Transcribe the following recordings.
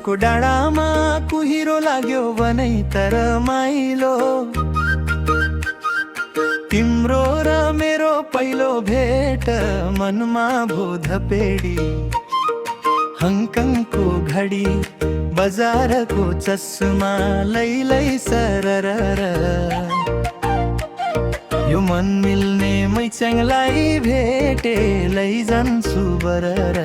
आँपको डाँडामा कुहिरो लाग्यो वनै तर माइलो। तिम्रो र मेरो पहिलो भेट मनमा भो धपेडी। हङकङको घडी बजारको चस्मा लैलै सरर। यो मन मिल्ने मैच्याङलाई भेटे लैजान्छु बरर।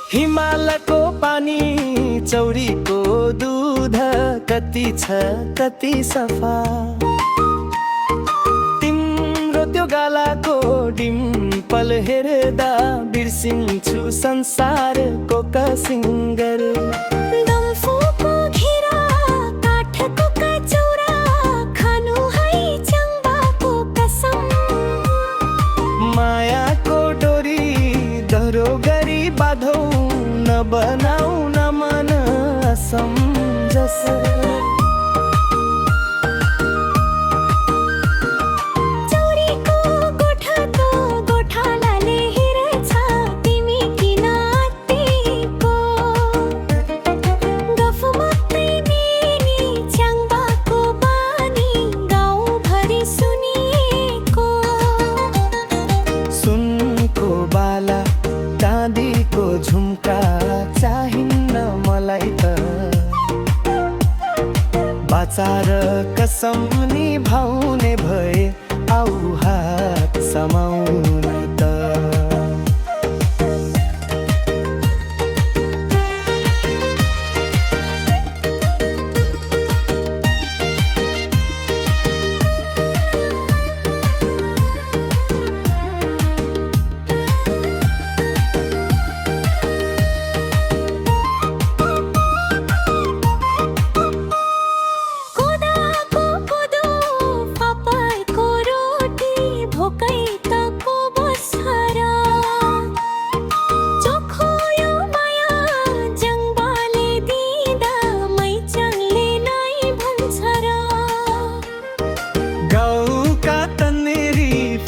हिमालको पानी चौरीको दूध कति छ कति सफा। तिम्रो त्यो गालाको डिम्पल हेर्दा बिर्सिन्छु संसारको कसिङ्गर। डम्फुको घेरा काठको कचौरा खानु है चम्बाको कसम। मायाको डोरी दह्रो गरी बाँधौ बनाऊ न मन असमजस। चौरीको गोठा त गोठालाले हेरेछ तिमी किन आत्तिको। गफ मात्रै मिनी च्याङ्बाको बानी गाउँभरि सुनिएको। सुनको बाला चाँदीको झुम्का चाहिन्न मलाई त। बाचार कसम निभाउने भए आऊ हात समाउन त।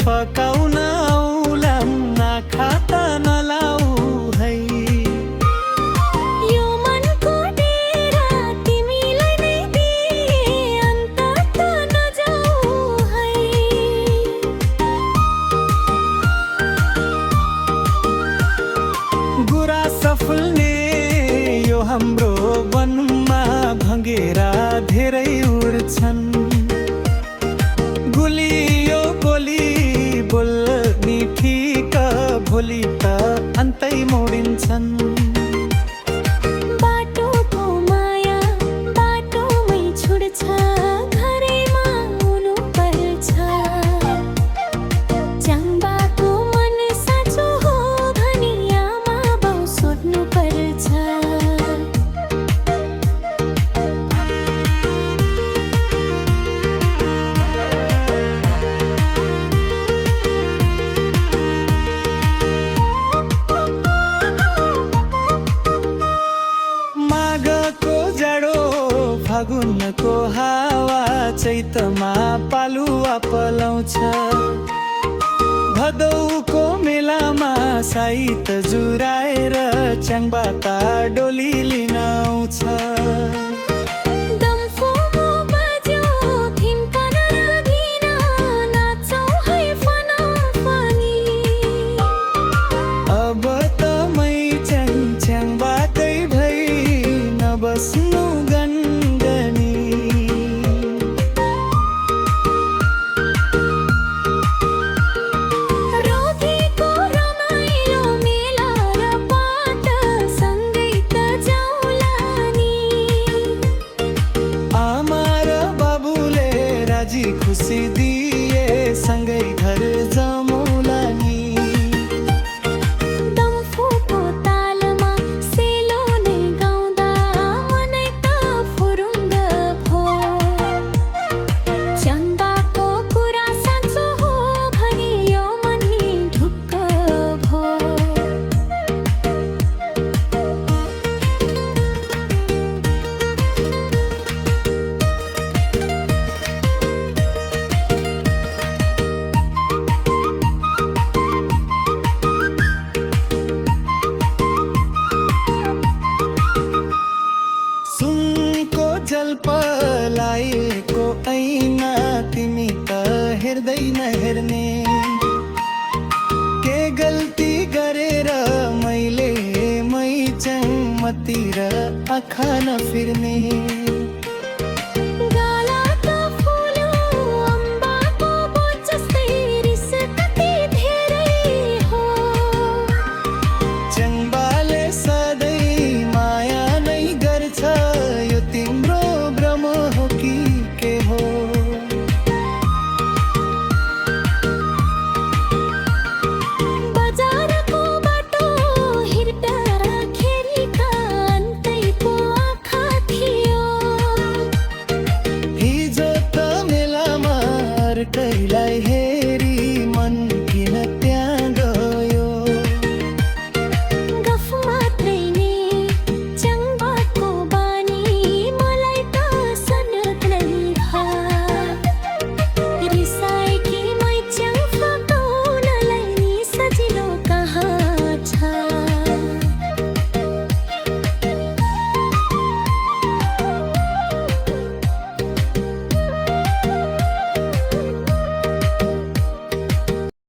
फकाउन औलाम नाखा नलाऊ है। यो मनको डेरा तिमीलाई नै दिए अन्त त नजाऊ है। गुरा सफुल्ने यो हाम्रो वनमा भँगेरा धेरै उड्छन्। गुलियो बोली बोल्ने ठिक भोलि त अन्तै मोडिन्छन्। बाटोको माया बाटोमै छुड्छ घरैमा हुनु पर्छ। च्याङ्बाको मन साँचो हो भनी आमा बाउ सोध्नु पर्छ। फागुनको हावा चैतमा पालुवा पलाउँछ। भदौको मेलामा साइत जुराएर च्याङ्बाता डोली लिन आउँछ। डम्फुको बज्यो थिम्कन रगिन नाचौ है फनाफनी। अब त मै च्याङ च्याङ्बाकै लाएको ऐना तिमी त हेर्दैन हेर्ने के गल्ती गरेर मैले मै चम्मतिर आँखा नफिर्ने